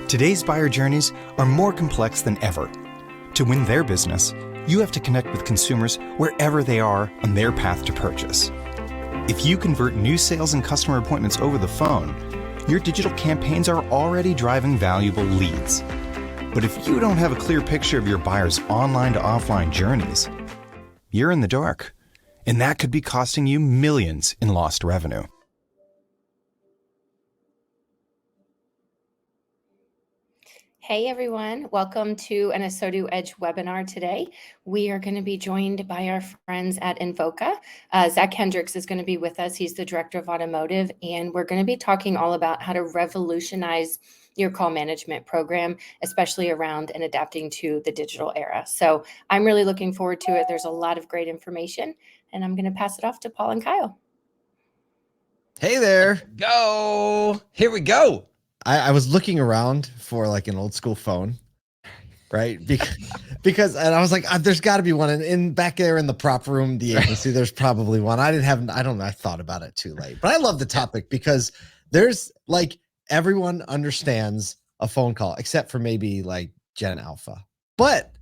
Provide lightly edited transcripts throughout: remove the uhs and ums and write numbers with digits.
Today's buyer journeys are more complex than ever. To win their business, you have to connect with consumers wherever they are on their path to purchase. If you convert new sales and customer appointments over the phone, your digital campaigns are already driving valuable leads. But if you don't have a clear picture of your buyers' online to offline journeys, you're in the dark, and that could be costing you millions in lost revenue. Hey everyone, welcome to an ASOTU Edge webinar today. We are going to be joined by our friends at Invoca. Zach Hendricks is going to be with us. He's the director of automotive, and we're going to be talking all about how to revolutionize your call management program, especially around and adapting to the digital era. So I'm really looking forward to it. There's a lot of great information, and I'm going to pass it off to Paul and Kyle. Hey there. Go. Here we go. I was looking around for like an old school phone, right? Because and I was like, there's got to be one in back there in the prop room, the agency. There's probably one. I don't know. I thought about it too late, but I love the topic because there's like everyone understands a phone call except for maybe like Gen Alpha, but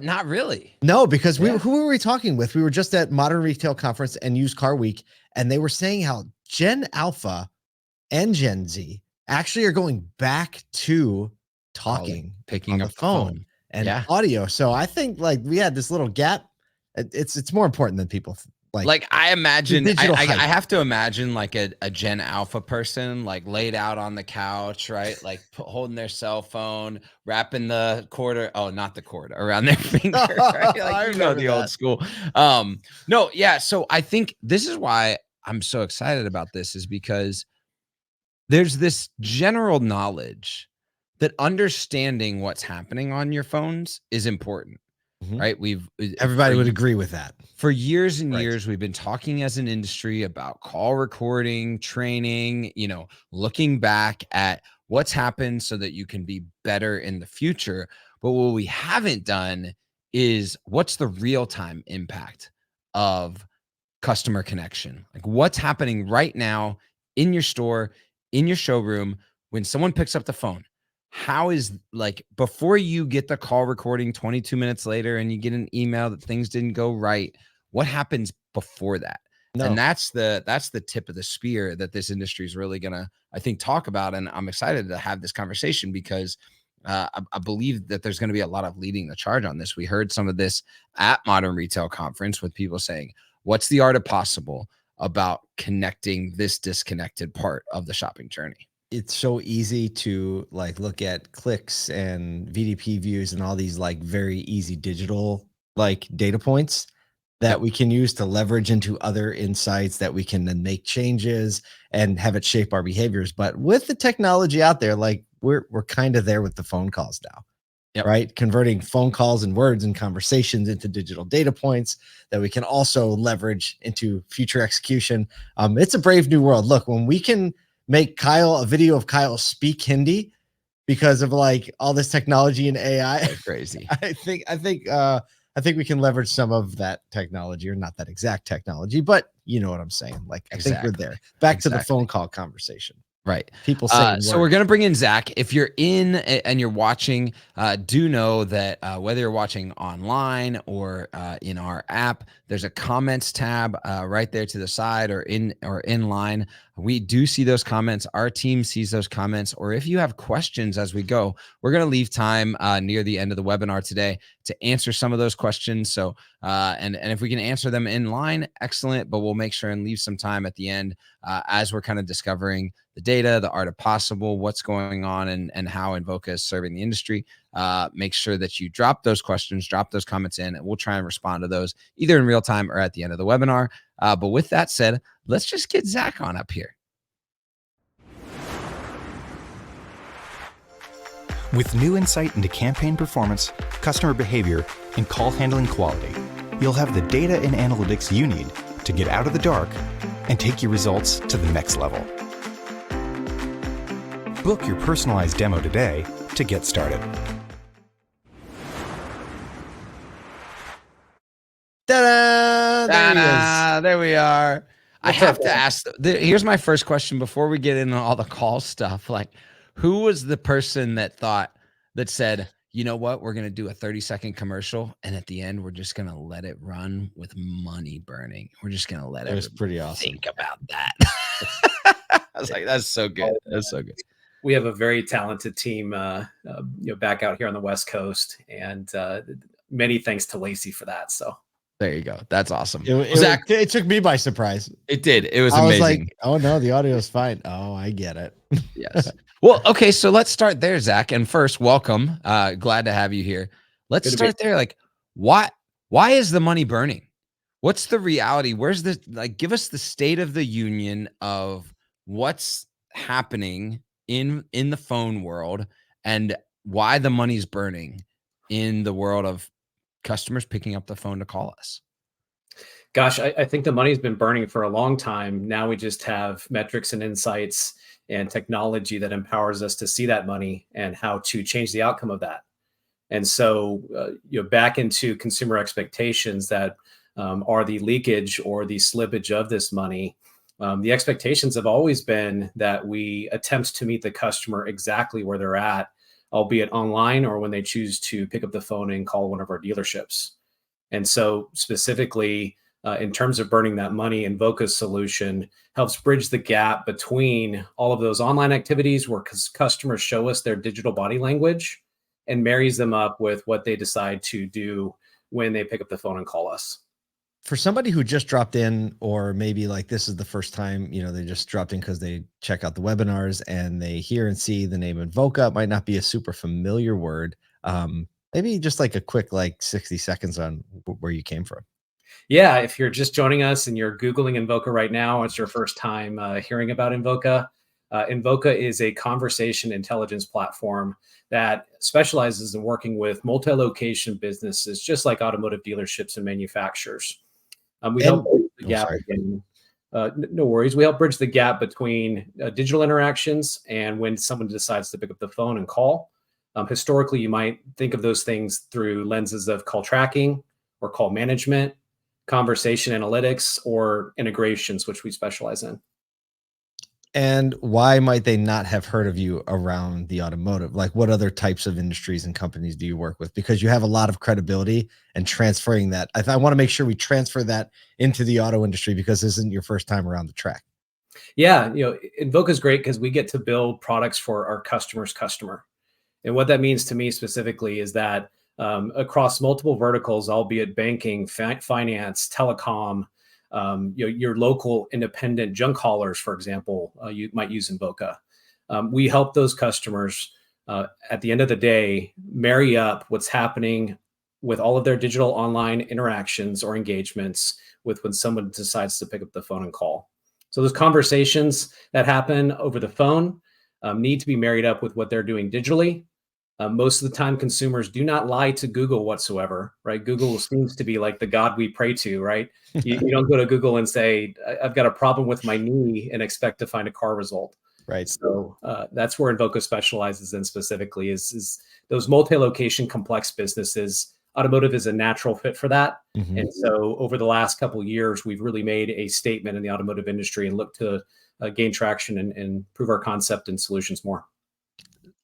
not really. No, because who were we talking with? We were just at Modern Retail Conference and Used Car Week, and they were saying how Gen Alpha and Gen Z actually are going back to talking, picking up the phone and audio. So I think like we had this little gap. It's more important than people like I imagine. I have to imagine like a Gen Alpha person like laid out on the couch, right? Like holding their cell phone, wrapping the quarter. Oh, not the cord around their finger. Right? Like the old school. No, yeah. So I think this is why I'm so excited about this is because there's this general knowledge that understanding what's happening on your phones is important, right? Everybody would agree with that. For years and years, we've been talking as an industry about call recording, training, looking back at what's happened so that you can be better in the future. But what we haven't done is what's the real-time impact of customer connection? Like what's happening right now in your store, in your showroom, when someone picks up the phone, how is like before you get the call recording 22 minutes later and you get an email that things didn't go right, what happens before that? No. And that's the tip of the spear that this industry is really gonna, I think, talk about. And I'm excited to have this conversation because I believe that there's going to be a lot of leading the charge on this. We heard some of this at Modern Retail Conference with people saying, what's the art of possible about connecting this disconnected part of the shopping journey? It's so easy to like look at clicks and VDP views and all these like very easy digital like data points that we can use to leverage into other insights that we can then make changes and have it shape our behaviors. But with the technology out there, like we're kind of there with the phone calls now. Yep. Right? Converting phone calls and words and conversations into digital data points that we can also leverage into future execution. It's a brave new world. Look, when we can make a video of Kyle speak Hindi because of like all this technology and AI, that's crazy. I think we can leverage some of that technology, or not that exact technology, but you know what I'm saying. Like I think we're there. Back to the phone call conversation. Right. People saying so we're going to bring in Zach. If you're in and you're watching, do know that whether you're watching online or in our app, there's a comments tab right there to the side or in line. We do see those comments. Our team sees those comments. Or if you have questions as we go, we're going to leave time near the end of the webinar today to answer some of those questions. So and if we can answer them in line, excellent. But we'll make sure and leave some time at the end as we're kind of discovering the data, the art of possible, what's going on, and how Invoca is serving the industry. Make sure that you drop those questions, drop those comments in, and we'll try and respond to those either in real time or at the end of the webinar. But with that said, let's just get Zach on up here. With new insight into campaign performance, customer behavior, and call handling quality, you'll have the data and analytics you need to get out of the dark and take your results to the next level. Book your personalized demo today to get started. Ta-da! There we are. I have to ask, here's my first question before we get into all the call stuff. Like, who was the person that said, you know what, we're going to do a 30-second commercial, and at the end, we're just going to let it run with money burning. We're just going to let It was pretty awesome. think about that. I was like, that's so good. That's so good. We have a very talented team, back out here on the West Coast, and many thanks to Lacey for that. So there you go. That's awesome. Zach, it took me by surprise. It did. It was amazing. I was like, oh no, the audio is fine. Oh, I get it. Yes. Well, okay. So let's start there, Zach. And first, welcome. Glad to have you here. Let's start there. Like, why is the money burning? What's the reality? Where's the, like, give us the state of the union of what's happening in the phone world and why the money's burning in the world of customers picking up the phone to call us. Gosh, I think the money's been burning for a long time. Now we just have metrics and insights and technology that empowers us to see that money and how to change the outcome of that. And so, back into consumer expectations that are the leakage or the slippage of this money. The expectations have always been that we attempt to meet the customer exactly where they're at, albeit online or when they choose to pick up the phone and call one of our dealerships. And so specifically, in terms of burning that money, Invoca's solution helps bridge the gap between all of those online activities where customers show us their digital body language and marries them up with what they decide to do when they pick up the phone and call us. For somebody who just dropped in, or maybe like this is the first time, they just dropped in because they check out the webinars and they hear and see the name Invoca, it might not be a super familiar word. Maybe just like a quick, 60 seconds on where you came from. Yeah, if you're just joining us and you're Googling Invoca right now, it's your first time hearing about Invoca. Invoca is a conversation intelligence platform that specializes in working with multi-location businesses, just like automotive dealerships and manufacturers. We help bridge the gap. No worries. We help bridge the gap between digital interactions and when someone decides to pick up the phone and call. Historically, you might think of those things through lenses of call tracking or call management, conversation analytics, or integrations, which we specialize in. And why might they not have heard of you around the automotive? Like, what other types of industries and companies do you work with? Because you have a lot of credibility, and transferring that. I want to make sure we transfer that into the auto industry, because this isn't your first time around the track. Yeah, Invoca is great because we get to build products for our customer's customer. And what that means to me specifically is that across multiple verticals, albeit banking, finance, telecom, your local independent junk haulers, for example, you might use Invoca. We help those customers at the end of the day marry up what's happening with all of their digital online interactions or engagements with when someone decides to pick up the phone and call. So those conversations that happen over the phone need to be married up with what they're doing digitally. Most of the time, consumers do not lie to Google whatsoever, right? Google seems to be like the God we pray to, right? You don't go to Google and say, I've got a problem with my knee, and expect to find a car result. Right. So that's where Invoca specializes in specifically is those multi-location complex businesses. Automotive is a natural fit for that. Mm-hmm. And so over the last couple of years, we've really made a statement in the automotive industry and look to gain traction and prove our concept and solutions more.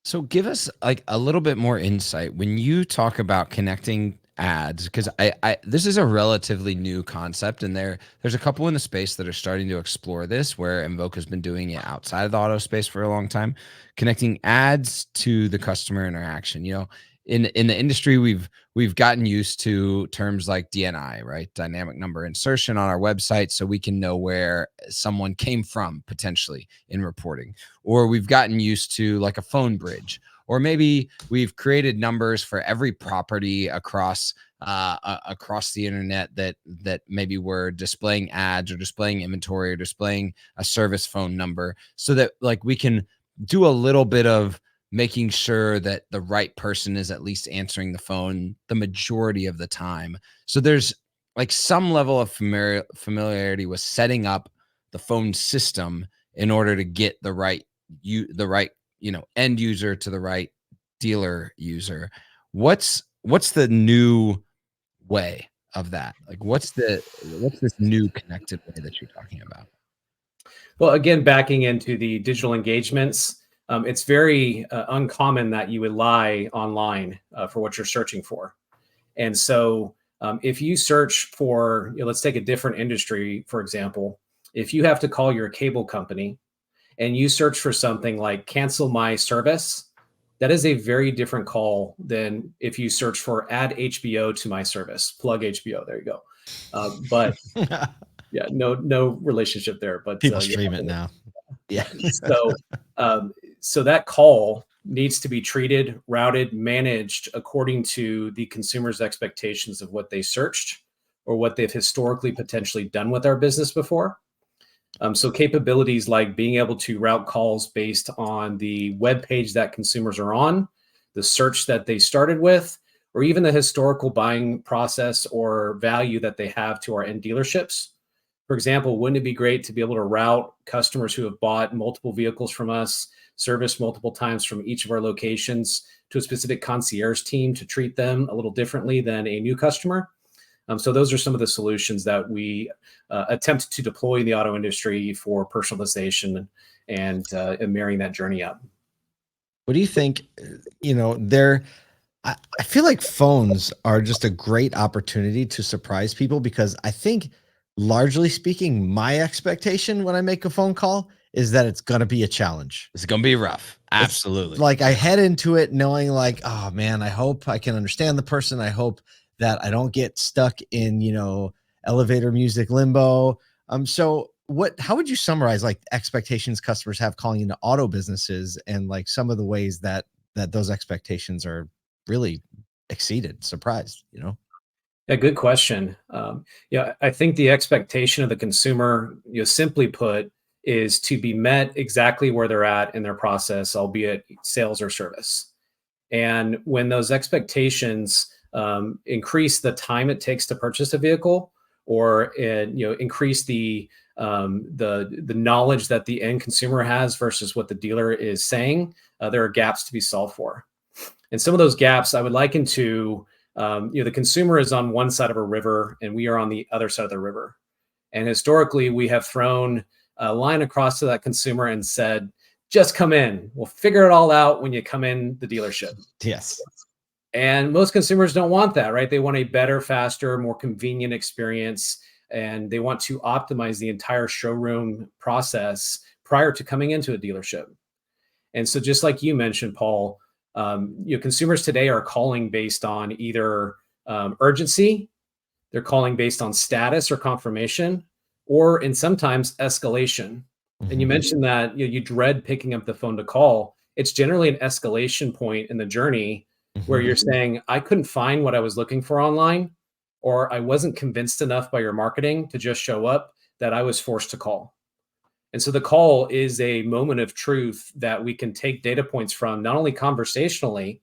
So give us like a little bit more insight when you talk about connecting ads, because I this is a relatively new concept, and there's a couple in the space that are starting to explore this, where Invoca's been doing it outside of the auto space for a long time, connecting ads to the customer interaction. In the industry, we've gotten used to terms like DNI, right? Dynamic number insertion on our website, so we can know where someone came from potentially in reporting. Or we've gotten used to like a phone bridge, or maybe we've created numbers for every property across the internet that maybe we're displaying ads or displaying inventory or displaying a service phone number, so that like we can do a little bit of making sure that the right person is at least answering the phone the majority of the time. So there's like some level of familiarity with setting up the phone system in order to get the right end user to the right dealer user. What's the new way of that? Like what's this new connected way that you're talking about? Well, again, backing into the digital engagements, it's very uncommon that you would lie online for what you're searching for. And so if you search for, let's take a different industry, for example, if you have to call your cable company and you search for something like cancel my service, that is a very different call than if you search for add HBO to my service, plug HBO. There you go. But yeah, no relationship there. But people stream it now. Yeah. So that call needs to be treated, routed, managed according to the consumer's expectations of what they searched or what they've historically potentially done with our business before. So capabilities like being able to route calls based on the web page that consumers are on, the search that they started with, or even the historical buying process or value that they have to our end dealerships. For example, wouldn't it be great to be able to route customers who have bought multiple vehicles from us, serviced multiple times from each of our locations, to a specific concierge team to treat them a little differently than a new customer? So those are some of the solutions that we attempt to deploy in the auto industry for personalization and marrying that journey up. What do you think? I feel like phones are just a great opportunity to surprise people, because I think, largely speaking, my expectation when I make a phone call is that it's going to be a challenge. It's going to be rough. Absolutely. It's like I head into it knowing like, oh man, I hope I can understand the person. I hope that I don't get stuck in, elevator music limbo. So how would you summarize like expectations customers have calling into auto businesses, and like some of the ways that those expectations are really exceeded, surprised, Yeah, good question. I think the expectation of the consumer, simply put, is to be met exactly where they're at in their process, albeit sales or service. And when those expectations increase the time it takes to purchase a vehicle, or increase the knowledge that the end consumer has versus what the dealer is saying, there are gaps to be solved for. And some of those gaps I would liken to, the consumer is on one side of a river and we are on the other side of the river. And historically, we have thrown a line across to that consumer and said, just come in. We'll figure it all out when you come in the dealership. Yes. And most consumers don't want that, right? They want a better, faster, more convenient experience. And they want to optimize the entire showroom process prior to coming into a dealership. And so just like you mentioned, Paul, consumers today are calling based on either urgency, they're calling based on status or confirmation, or in sometimes escalation. Mm-hmm. And you mentioned that you dread picking up the phone to call. It's generally an escalation point in the journey where you're saying, I couldn't find what I was looking for online, or I wasn't convinced enough by your marketing to just show up that I was forced to call. And so the call is a moment of truth that we can take data points from, not only conversationally,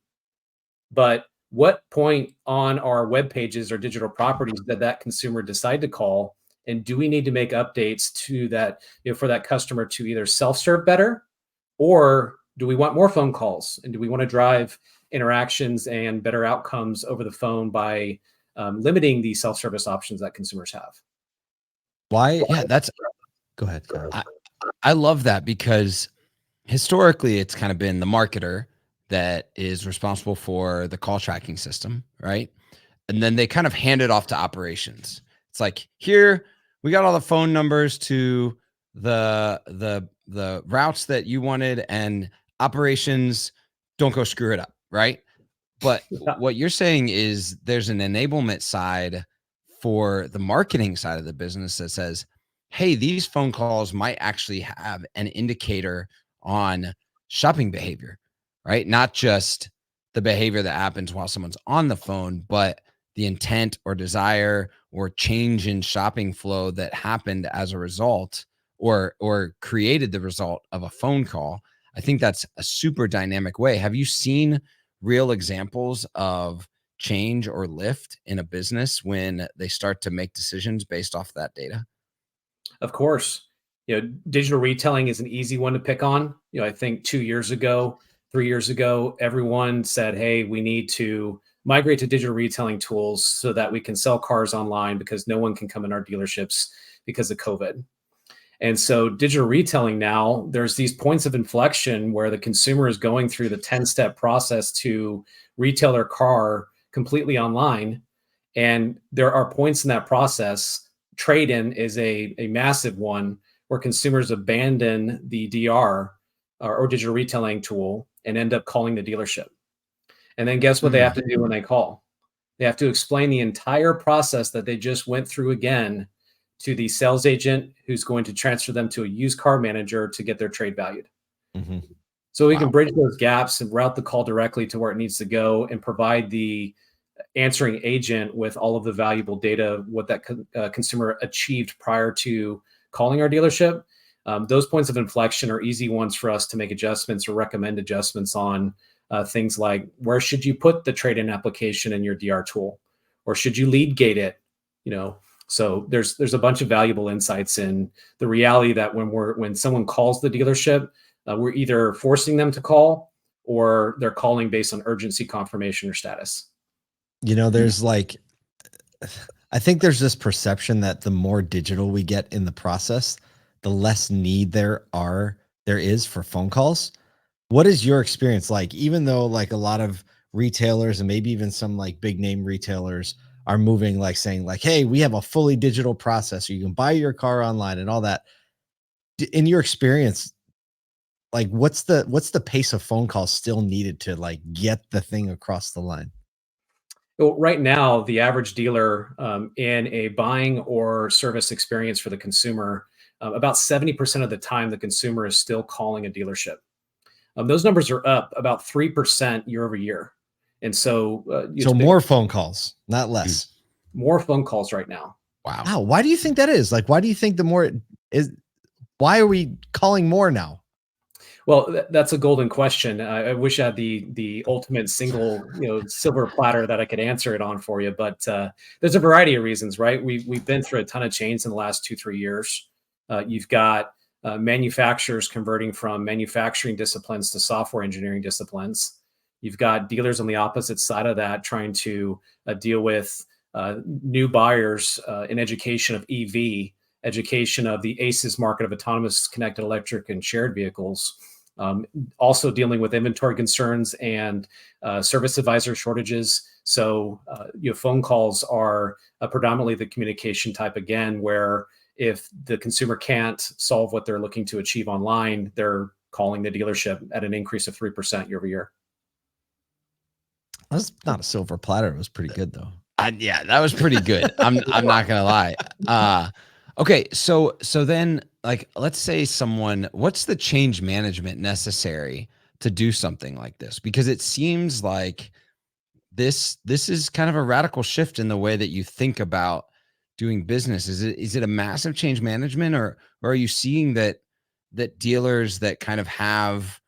but what point on our web pages or digital properties did that consumer decide to call? And do we need to make updates to that, for that customer to either self-serve better, or do we want more phone calls? And do we want to drive interactions and better outcomes over the phone by limiting the self-service options that consumers have? Why? Yeah, go ahead. I love that, because historically it's kind of been the marketer that is responsible for the call tracking system, right? And then they kind of hand it off to operations. It's like, here, we got all the phone numbers to the routes that you wanted, and operations, don't go screw it up, right? But what you're saying is there's an enablement side for the marketing side of the business that says, hey, these phone calls might actually have an indicator on shopping behavior, right? Not just the behavior that happens while someone's on the phone, but the intent or desire or change in shopping flow that happened as a result or created the result of a phone call. I think that's a super dynamic way. Have you seen real examples of change or lift in a business when they start to make decisions based off that data? Of course. Digital retailing is an easy one to pick on. I think 2 years ago, 3 years ago, everyone said, hey, we need to migrate to digital retailing tools so that we can sell cars online because no one can come in our dealerships because of COVID. And so digital retailing now, there's these points of inflection where the consumer is going through the 10-step process to retail their car completely online. And there are points in that process. Trade-in is a massive one where consumers abandon the DR or digital retailing tool and end up calling the dealership. And then guess what they have to do when they call? They have to explain the entire process that they just went through again to the sales agent who's going to transfer them to a used car manager to get their trade valued. Mm-hmm. So we can bridge those gaps and route the call directly to where it needs to go and provide the answering agent with all of the valuable data, what that consumer achieved prior to calling our dealership. Those points of inflection are easy ones for us to make adjustments or recommend adjustments on things like, where should you put the trade-in application in your DR tool? Or should you lead gate it? So there's a bunch of valuable insights in the reality that when someone calls the dealership, we're either forcing them to call or they're calling based on urgency confirmation or status. There's like, I think there's this perception that the more digital we get in the process, the less need there is for phone calls. What is your experience like? Even though like a lot of retailers and maybe even some like big name retailers are moving, like saying like, hey, we have a fully digital process, or you can buy your car online and all that. In your experience, like what's the pace of phone calls still needed to like get the thing across the line? Well, right now, the average dealer in a buying or service experience for the consumer, about 70% of the time, the consumer is still calling a dealership. Those numbers are up about 3% year over year. And so, more phone calls, not less. More phone calls right now. Wow. Why do you think that is? Like, why do you think why are we calling more now? Well, that's a golden question. I wish I had the ultimate single, silver platter that I could answer it on for you. But there's a variety of reasons, right? We've been through a ton of change in the last 2-3 years. You've got manufacturers converting from manufacturing disciplines to software engineering disciplines. You've got dealers on the opposite side of that trying to deal with new buyers in education of EV, education of the ACES market of autonomous, connected electric, and shared vehicles. Also dealing with inventory concerns and service advisor shortages. So phone calls are predominantly the communication type again, where if the consumer can't solve what they're looking to achieve online, they're calling the dealership at an increase of 3% year over year. That's not a silver platter. It was pretty good though. Yeah, that was pretty good. I'm not gonna lie. Okay, so then like let's say what's the change management necessary to do something like this? Because it seems like this is kind of a radical shift in the way that you think about doing business. Is it a massive change management, or are you seeing that dealers that kind of have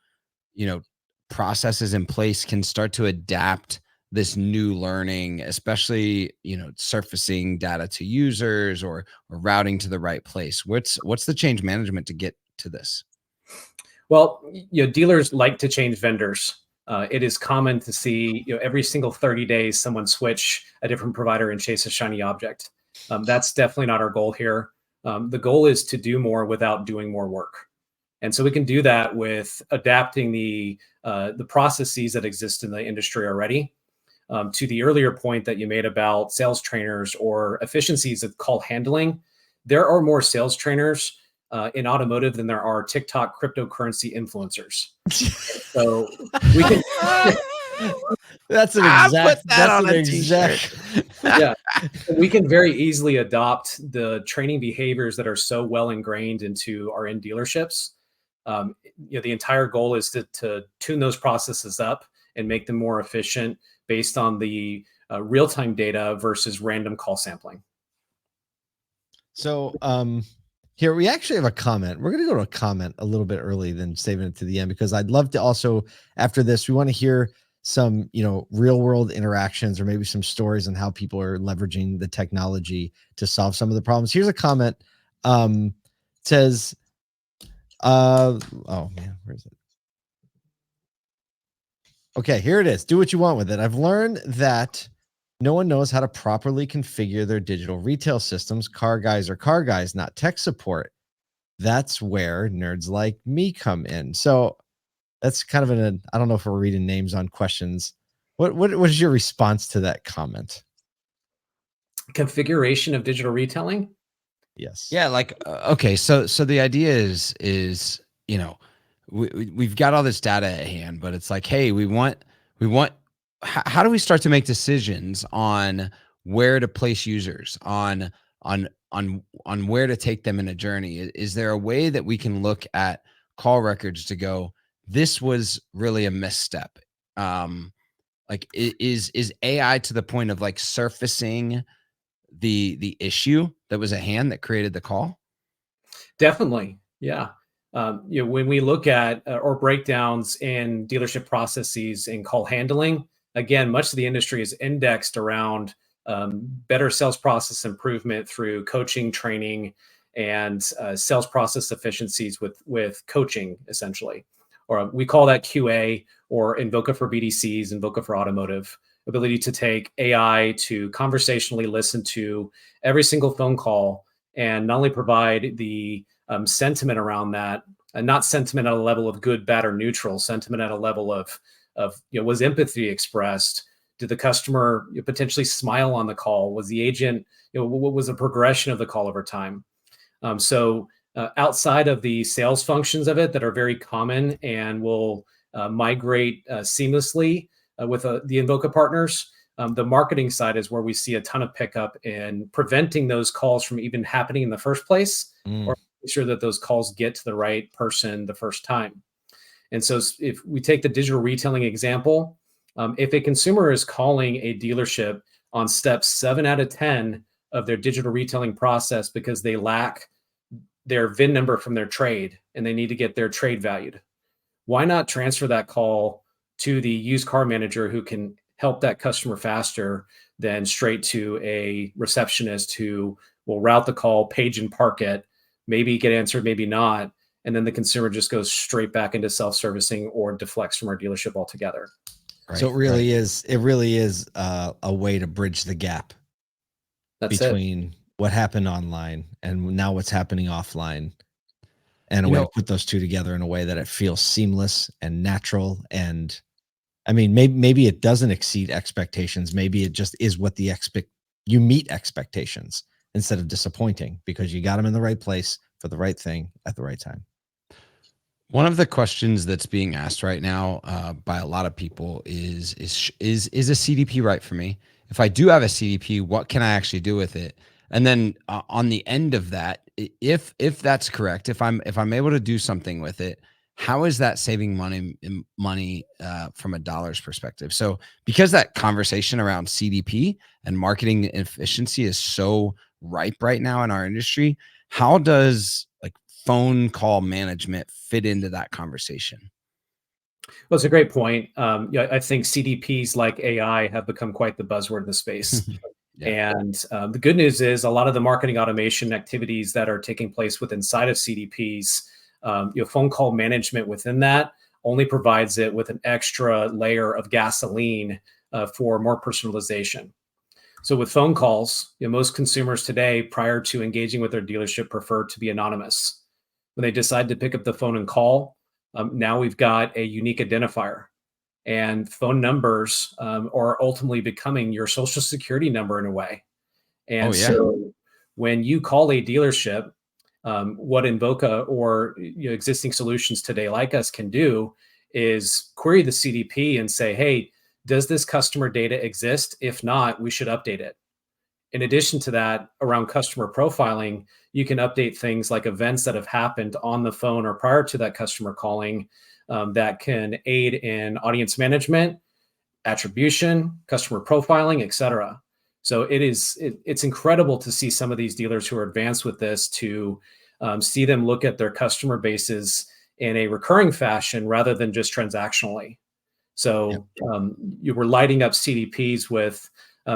processes in place can start to adapt this new learning, especially surfacing data to users or routing to the right place? What's the change management to get to this? Well, dealers like to change vendors. It is common to see every single 30 days someone switch a different provider and chase a shiny object. That's definitely not our goal here. The goal is to do more without doing more work. And so we can do that with adapting the processes that exist in the industry already. To the earlier point that you made about sales trainers or efficiencies of call handling, there are more sales trainers in automotive than there are TikTok cryptocurrency influencers. So we can. That's an exact. Yeah, we can very easily adopt the training behaviors that are so well ingrained into our end dealerships. The entire goal is to tune those processes up and make them more efficient based on the real-time data versus random call sampling. So here we actually have a comment. We're going to go to a comment a little bit early, then saving it to the end, because I'd love to also, after this, we want to hear some, real world interactions or maybe some stories on how people are leveraging the technology to solve some of the problems. Here's a comment. Says, oh man, where is it? Okay, here it is. Do what you want with it. I've learned that no one knows how to properly configure their digital retail systems. Car guys are car guys, not tech support. that's where nerds like me come in. So that's kind of I don't know if we're reading names on questions. What was your response to that comment? Configuration of digital retailing? Yes. Yeah, like okay, so the idea is we've got all this data at hand, but it's like, hey, we want how do we start to make decisions on where to place users on where to take them in a journey? Is there a way that we can look at call records to go, this was really a misstep? Like is AI to the point of like surfacing the issue that was at hand that created the call? Definitely. Yeah. When we look at or breakdowns in dealership processes and call handling, again, much of the industry is indexed around better sales process improvement through coaching, training, and sales process efficiencies with coaching, essentially. Or we call that QA, or Invoca for BDCs, Invoca for automotive. Ability to take AI to conversationally listen to every single phone call and not only provide the sentiment around that, and not sentiment at a level of good, bad, or neutral, sentiment at a level of was empathy expressed? Did the customer potentially smile on the call? Was the agent, what was the progression of the call over time? So outside of the sales functions of it that are very common and will migrate seamlessly with the Invoca partners, the marketing side is where we see a ton of pickup in preventing those calls from even happening in the first place, or make sure that those calls get to the right person the first time. And so if we take the digital retailing example, if a consumer is calling a dealership on step 7 out of 10 of their digital retailing process because they lack their VIN number from their trade and they need to get their trade valued, why not transfer that call to the used car manager who can help that customer faster than straight to a receptionist who will route the call, page and park it, maybe get answered, maybe not, and then the consumer just goes straight back into self-servicing or deflects from our dealership altogether. Right, so it really is a way to bridge the gap between what happened online and now what's happening offline, and a way to put those two together in a way that it feels seamless and natural. And I mean, maybe it doesn't exceed expectations. Maybe it just is what you meet expectations instead of disappointing because you got them in the right place for the right thing at the right time. One of the questions that's being asked right now by a lot of people is a CDP right for me? If I do have a CDP, what can I actually do with it? And then on the end of that, if that's correct, if I'm able to do something with it, how is that saving money from a dollars perspective? So because that conversation around CDP and marketing efficiency is so ripe right now in our industry, how does like phone call management fit into that conversation? Well, it's a great point. I think CDPs like AI have become quite the buzzword in the space. Yeah. And the good news is a lot of the marketing automation activities that are taking place inside of CDPs, phone call management within that only provides it with an extra layer of gasoline for more personalization. So with phone calls, most consumers today, prior to engaging with their dealership, prefer to be anonymous. When they decide to pick up the phone and call, now we've got a unique identifier. And phone numbers are ultimately becoming your social security number in a way. And so when you call a dealership, what Invoca or existing solutions today like us can do is query the CDP and say, hey, does this customer data exist? If not, we should update it. In addition to that, around customer profiling, you can update things like events that have happened on the phone or prior to that customer calling that can aid in audience management, attribution, customer profiling, et cetera. So it's incredible to see some of these dealers who are advanced with this, to see them look at their customer bases in a recurring fashion rather than just transactionally. So you were lighting up CDPs with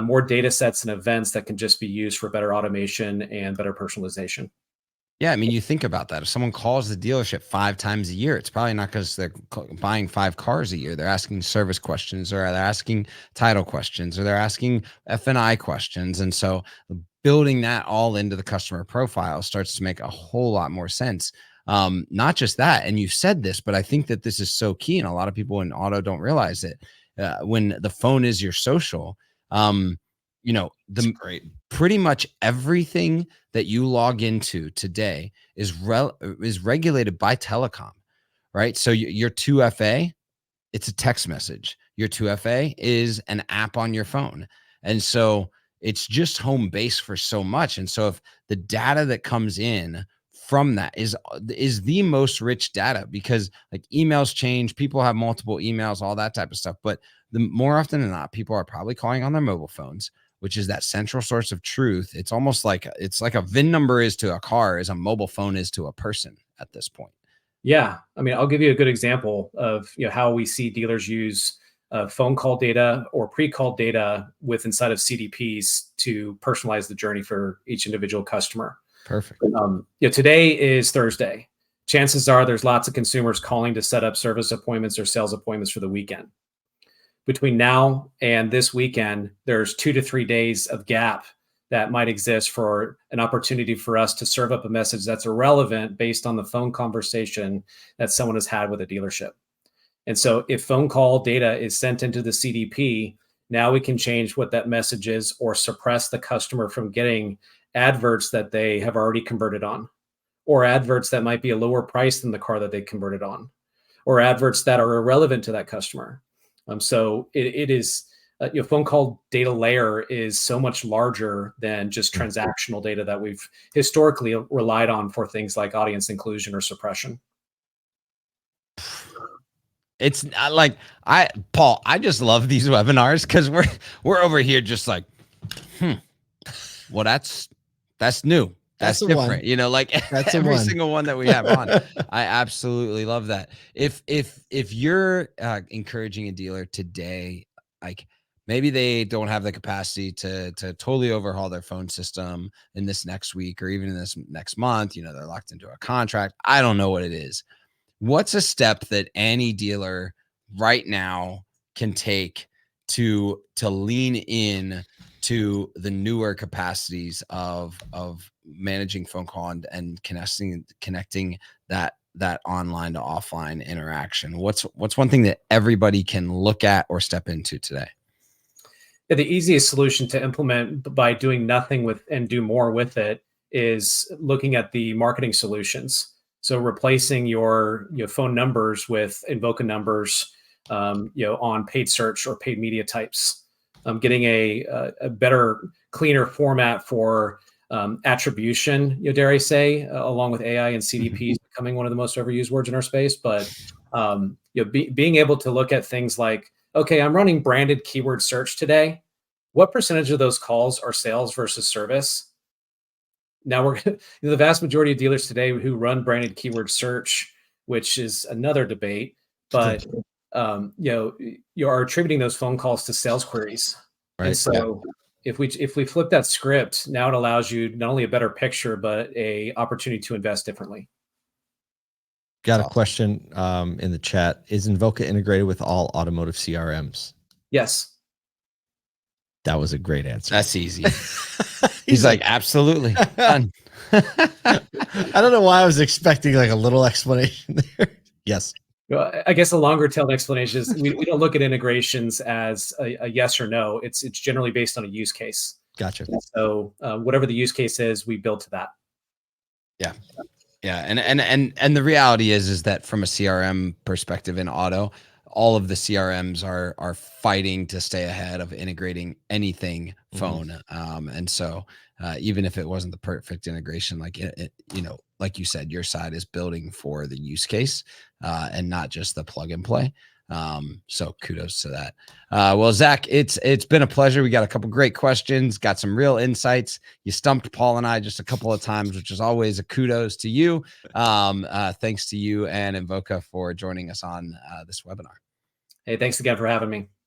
more data sets and events that can just be used for better automation and better personalization. Yeah, I mean, you think about that. If someone calls the dealership 5 times a year, it's probably not because they're buying 5 cars a year. They're asking service questions, or they're asking title questions, or they're asking F&I questions. And so building that all into the customer profile starts to make a whole lot more sense. Not just that, and you've said this, but I think that this is so key, and a lot of people in auto don't realize it. When the phone is your social, Great. pretty much everything that you log into today is regulated by telecom, right? So your 2FA, it's a text message. Your 2FA is an app on your phone. And so it's just home base for so much. And so if the data that comes in from that is the most rich data, because like emails change, people have multiple emails, all that type of stuff. But the more often than not, people are probably calling on their mobile phones, which is that central source of truth. It's almost like a VIN number is to a car, as a mobile phone is to a person at this point. Yeah, I mean, I'll give you a good example of how we see dealers use phone call data or pre-call data with inside of CDPs to personalize the journey for each individual customer. Perfect. Today is Thursday. Chances are there's lots of consumers calling to set up service appointments or sales appointments for the weekend. Between now and this weekend, there's 2 to 3 days of gap that might exist for an opportunity for us to serve up a message that's irrelevant based on the phone conversation that someone has had with a dealership. And so if phone call data is sent into the CDP, now we can change what that message is or suppress the customer from getting adverts that they have already converted on, or adverts that might be a lower price than the car that they converted on, or adverts that are irrelevant to that customer. So it is, phone call data layer is so much larger than just transactional data that we've historically relied on for things like audience inclusion or suppression. It's not like Paul, I just love these webinars because we're over here just like, well, that's new. That's different. Like That's every single one that we have on. I absolutely love that. If you're encouraging a dealer today, like maybe they don't have the capacity to totally overhaul their phone system in this next week or even in this next month, they're locked into a contract. I don't know what it is. What's a step that any dealer right now can take to lean in to the newer capacities of managing phone call and connecting that online to offline interaction? What's one thing that everybody can look at or step into today? Yeah, the easiest solution to implement by doing nothing with and do more with it is looking at the marketing solutions. So replacing your phone numbers with Invoca numbers, on paid search or paid media types, getting a better, cleaner format for attribution, dare I say, along with AI and CDPs becoming one of the most overused words in our space. But being able to look at things like, okay, I'm running branded keyword search today. What percentage of those calls are sales versus service? Now the vast majority of dealers today who run branded keyword search, which is another debate, but you are attributing those phone calls to sales queries. Right. And so if we flip that script, now it allows you not only a better picture, but a opportunity to invest differently. Got a question in the chat. Is Invoca integrated with all automotive CRMs? Yes. That was a great answer. That's easy. He's like, absolutely. Done. I don't know why I was expecting like a little explanation there. Yes. Well, I guess a longer tailed explanation is we don't look at integrations as a yes or no. It's generally based on a use case. Gotcha. So whatever the use case is, we build to that. Yeah. Yeah. And the reality is that from a CRM perspective in auto, all of the CRMs are fighting to stay ahead of integrating anything phone. And so even if it wasn't the perfect integration, like like you said, your side is building for the use case and not just the plug and play. So kudos to that. Well, Zach, it's been a pleasure. We got a couple great questions, got some real insights. You stumped Paul and I just a couple of times, which is always a kudos to you. Thanks to you and Invoca for joining us on this webinar. Hey, thanks again for having me.